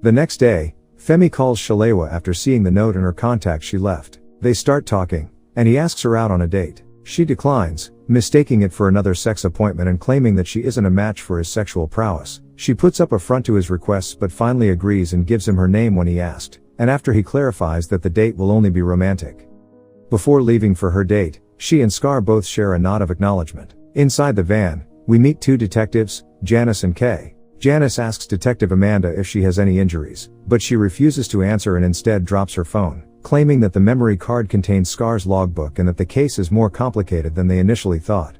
The next day, Femi calls Shalewa after seeing the note in her contact she left. They start talking, and he asks her out on a date. She declines, mistaking it for another sex appointment and claiming that she isn't a match for his sexual prowess. She puts up a front to his requests but finally agrees and gives him her name when he asked, and after he clarifies that the date will only be romantic. Before leaving for her date, she and Scar both share a nod of acknowledgement. Inside the van, we meet two detectives, Janice and Kay. Janice asks Detective Amanda if she has any injuries, but she refuses to answer and instead drops her phone, claiming that the memory card contains Scar's logbook and that the case is more complicated than they initially thought.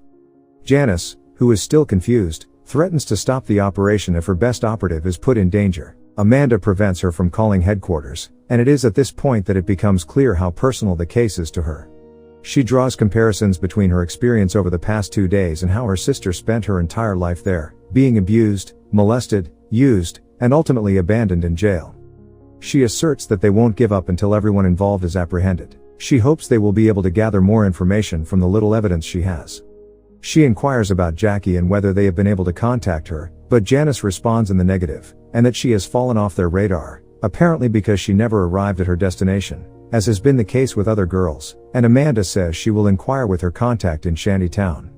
Janice, who is still confused, threatens to stop the operation if her best operative is put in danger. Amanda prevents her from calling headquarters, and it is at this point that it becomes clear how personal the case is to her. She draws comparisons between her experience over the past 2 days and how her sister spent her entire life there, being abused, molested, used, and ultimately abandoned in jail. She asserts that they won't give up until everyone involved is apprehended. She hopes they will be able to gather more information from the little evidence she has. She inquires about Jackie and whether they have been able to contact her, but Janice responds in the negative, and that she has fallen off their radar, apparently because she never arrived at her destination, as has been the case with other girls, and Amanda says she will inquire with her contact in Shantytown.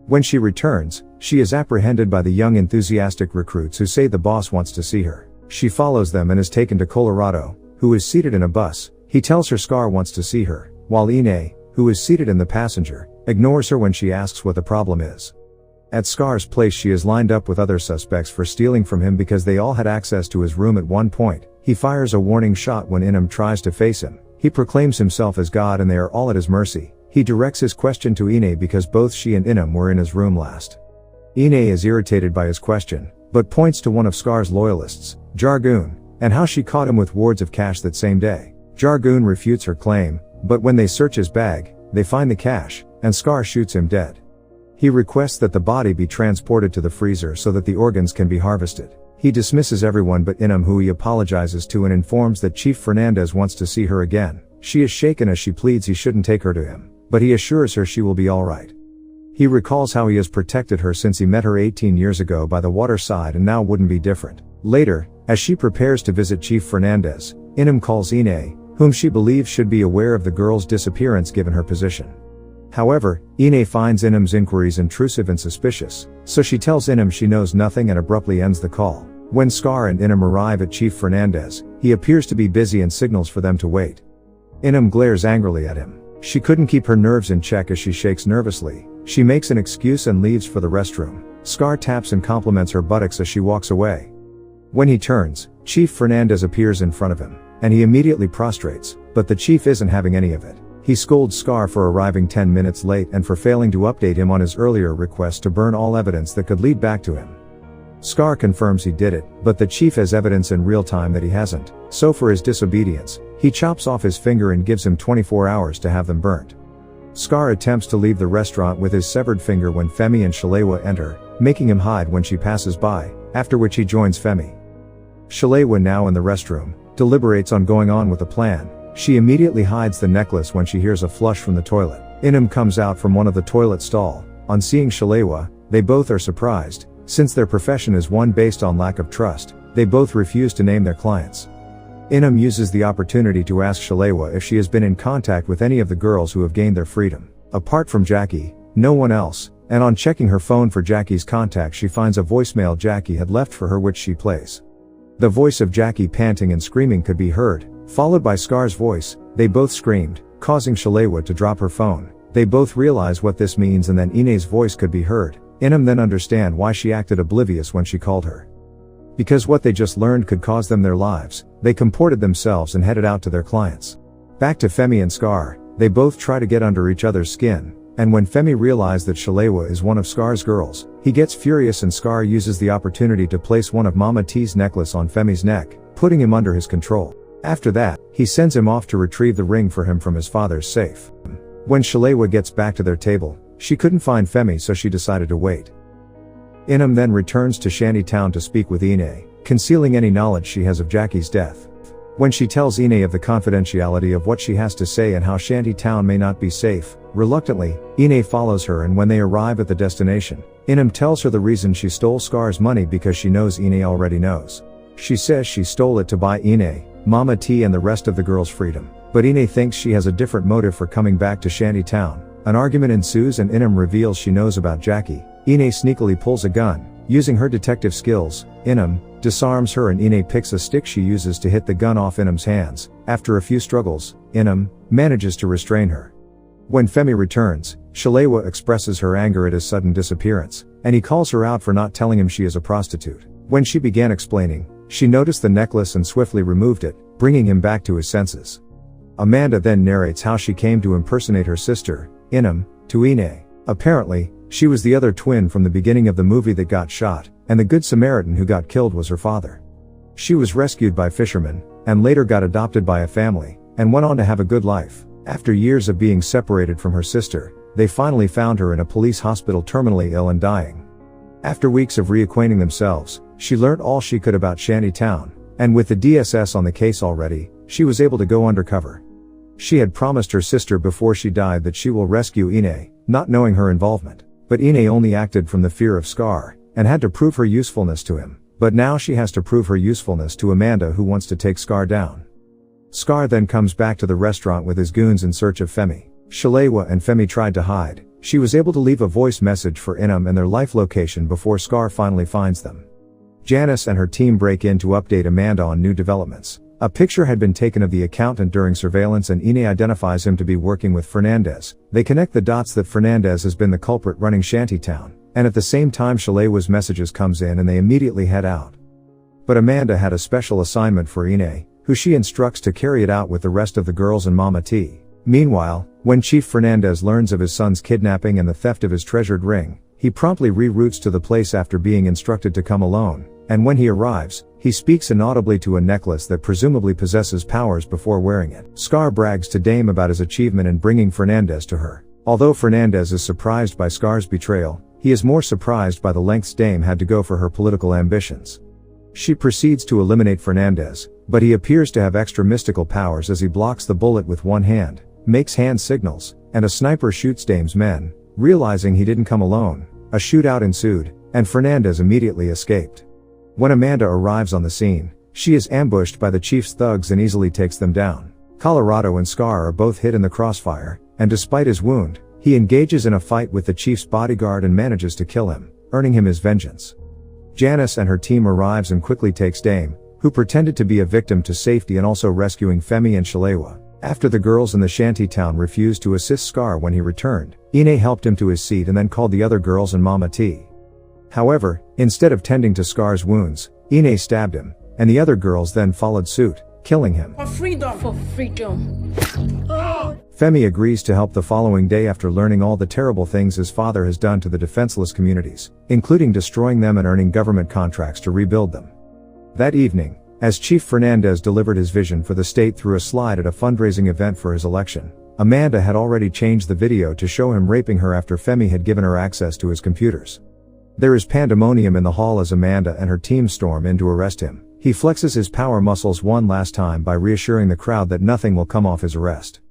When she returns, she is apprehended by the young enthusiastic recruits who say the boss wants to see her. She follows them and is taken to Colorado, who is seated in a bus. He tells her Scar wants to see her, while Ine, who is seated in the passenger, ignores her when she asks what the problem is. At Scar's place she is lined up with other suspects for stealing from him because they all had access to his room at one point. He fires a warning shot when Inem tries to face him. He proclaims himself as God and they are all at his mercy. He directs his question to Ine because both she and Inem were in his room last. Ine is irritated by his question, but points to one of Scar's loyalists, Jargoon, and how she caught him with wards of cash that same day. Jargoon refutes her claim, but when they search his bag, they find the cash, and Scar shoots him dead. He requests that the body be transported to the freezer so that the organs can be harvested. He dismisses everyone but Inem, who he apologizes to and informs that Chief Fernandez wants to see her again. She is shaken as she pleads he shouldn't take her to him, but he assures her she will be alright. He recalls how he has protected her since he met her 18 years ago by the waterside and now wouldn't be different. Later, as she prepares to visit Chief Fernandez, Inem calls Ine, whom she believes should be aware of the girl's disappearance given her position. However, Ine finds Inim's inquiries intrusive and suspicious, so she tells Inem she knows nothing and abruptly ends the call. When Scar and Inem arrive at Chief Fernandez, he appears to be busy and signals for them to wait. Inem glares angrily at him. She couldn't keep her nerves in check as she shakes nervously. She makes an excuse and leaves for the restroom. Scar taps and compliments her buttocks as she walks away. When he turns, Chief Fernandez appears in front of him, and he immediately prostrates, but the chief isn't having any of it. He scolds Scar for arriving 10 minutes late and for failing to update him on his earlier request to burn all evidence that could lead back to him. Scar confirms he did it, but the chief has evidence in real time that he hasn't, so for his disobedience, he chops off his finger and gives him 24 hours to have them burnt. Scar attempts to leave the restaurant with his severed finger when Femi and Shalewa enter, making him hide when she passes by, after which he joins Femi. Shalewa, now in the restroom, deliberates on going on with the plan. She immediately hides the necklace when she hears a flush from the toilet. Inem comes out from one of the toilet stall. On seeing Shalewa, they both are surprised. Since their profession is one based on lack of trust, they both refuse to name their clients. Inem uses the opportunity to ask Shalewa if she has been in contact with any of the girls who have gained their freedom. Apart from Jackie, no one else, and on checking her phone for Jackie's contact she finds a voicemail Jackie had left for her which she plays. The voice of Jackie panting and screaming could be heard, followed by Scar's voice. They both screamed, causing Shalewa to drop her phone. They both realize what this means and then Ine's voice could be heard. Inem then understand why she acted oblivious when she called her. Because what they just learned could cause them their lives, they comported themselves and headed out to their clients. Back to Femi and Scar, they both try to get under each other's skin, and when Femi realizes that Shalewa is one of Scar's girls, he gets furious and Scar uses the opportunity to place one of Mama T's necklace on Femi's neck, putting him under his control. After that, he sends him off to retrieve the ring for him from his father's safe. When Shalewa gets back to their table, she couldn't find Femi so she decided to wait. Inem then returns to Shantytown to speak with Ine, concealing any knowledge she has of Jackie's death. When she tells Ine of the confidentiality of what she has to say and how Shantytown may not be safe, reluctantly, Ine follows her and when they arrive at the destination, Inem tells her the reason she stole Scar's money because she knows Ine already knows. She says she stole it to buy Ine, Mama T and the rest of the girls freedom. But Ine thinks she has a different motive for coming back to Shantytown. An argument ensues and Inem reveals she knows about Jackie. Ine sneakily pulls a gun. Using her detective skills, Inem disarms her and Ine picks a stick she uses to hit the gun off Inim's hands. After a few struggles, Inem manages to restrain her. When Femi returns, Shalewa expresses her anger at his sudden disappearance, and he calls her out for not telling him she is a prostitute. When she began explaining, she noticed the necklace and swiftly removed it, bringing him back to his senses. Amanda then narrates how she came to impersonate her sister, Inem, to Ine. Apparently, she was the other twin from the beginning of the movie that got shot, and the Good Samaritan who got killed was her father. She was rescued by fishermen, and later got adopted by a family, and went on to have a good life. After years of being separated from her sister, they finally found her in a police hospital terminally ill and dying. After weeks of reacquainting themselves, she learnt all she could about Shantytown, and with the DSS on the case already, she was able to go undercover. She had promised her sister before she died that she will rescue Ine, not knowing her involvement. But Ine only acted from the fear of Scar, and had to prove her usefulness to him. But now she has to prove her usefulness to Amanda, who wants to take Scar down. Scar then comes back to the restaurant with his goons in search of Femi. Shalewa and Femi tried to hide. She was able to leave a voice message for Inem and their life location before Scar finally finds them. Janice and her team break in to update Amanda on new developments. A picture had been taken of the accountant during surveillance and Ine identifies him to be working with Fernandez. They connect the dots that Fernandez has been the culprit running Shantytown, and at the same time Shalewa's messages comes in and they immediately head out. But Amanda had a special assignment for Ine, who she instructs to carry it out with the rest of the girls and Mama T. Meanwhile, when Chief Fernandez learns of his son's kidnapping and the theft of his treasured ring, he promptly reroutes to the place after being instructed to come alone, and when he arrives, he speaks inaudibly to a necklace that presumably possesses powers before wearing it. Scar brags to Dame about his achievement in bringing Fernandez to her. Although Fernandez is surprised by Scar's betrayal, he is more surprised by the lengths Dame had to go for her political ambitions. She proceeds to eliminate Fernandez, but he appears to have extra mystical powers as he blocks the bullet with one hand, makes hand signals, and a sniper shoots Dame's men. Realizing he didn't come alone, a shootout ensued, and Fernandez immediately escaped. When Amanda arrives on the scene, she is ambushed by the chief's thugs and easily takes them down. Colorado and Scar are both hit in the crossfire, and despite his wound, he engages in a fight with the chief's bodyguard and manages to kill him, earning him his vengeance. Janice and her team arrives and quickly takes Dame, who pretended to be a victim, to safety and also rescuing Femi and Shalewa. After the girls in the Shantytown refused to assist Scar when he returned, Ine helped him to his seat and then called the other girls and Mama T. However, instead of tending to Scar's wounds, Ine stabbed him, and the other girls then followed suit, killing him. For freedom! For freedom! Femi agrees to help the following day after learning all the terrible things his father has done to the defenseless communities, including destroying them and earning government contracts to rebuild them. That evening, as Chief Fernandez delivered his vision for the state through a slide at a fundraising event for his election, Amanda had already changed the video to show him raping her after Femi had given her access to his computers. There is pandemonium in the hall as Amanda and her team storm in to arrest him. He flexes his power muscles one last time by reassuring the crowd that nothing will come off his arrest.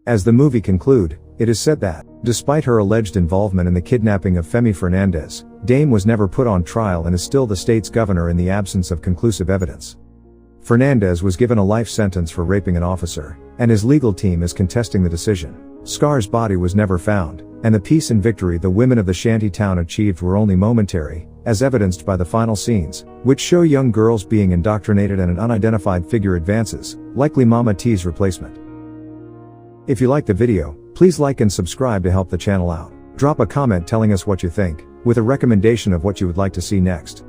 As the movie concludes, it is said that, despite her alleged involvement in the kidnapping of Femi Fernandez, Dame was never put on trial and is still the state's governor in the absence of conclusive evidence. Fernandez was given a life sentence for raping an officer, and his legal team is contesting the decision. Scar's body was never found, and the peace and victory the women of the Shantytown achieved were only momentary, as evidenced by the final scenes, which show young girls being indoctrinated and an unidentified figure advances, likely Mama T's replacement. If you liked the video, please like and subscribe to help the channel out. Drop a comment telling us what you think, with a recommendation of what you would like to see next.